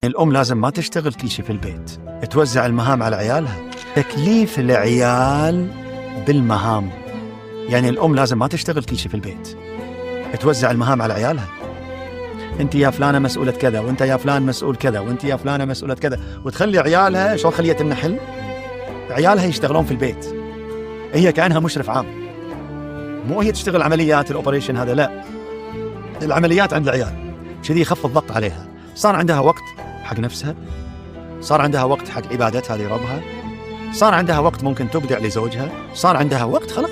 الأم لازم ما تشتغل كل شيء في البيت، توزع المهام على عيالها. تكليف العيال بالمهام، يعني الأم لازم ما تشتغل كل شيء في البيت، توزع المهام على عيالها. أنت يا فلانة مسؤولة كذا، وأنت يا فلان مسؤول كذا، وأنت يا فلانة مسؤولة كذا، وتخلي عيالها شو خلية النحل، عيالها يشتغلون في البيت، هي كأنها مشرف عام، مو هي تشتغل عمليات الأوبريشن هذا، لا، العمليات عند العيال، كذي يخف الضغط عليها. صار عندها وقت حق نفسها، صار عندها وقت حق عبادتها لربها، صار عندها وقت ممكن تبدع لزوجها، صار عندها وقت خلاص.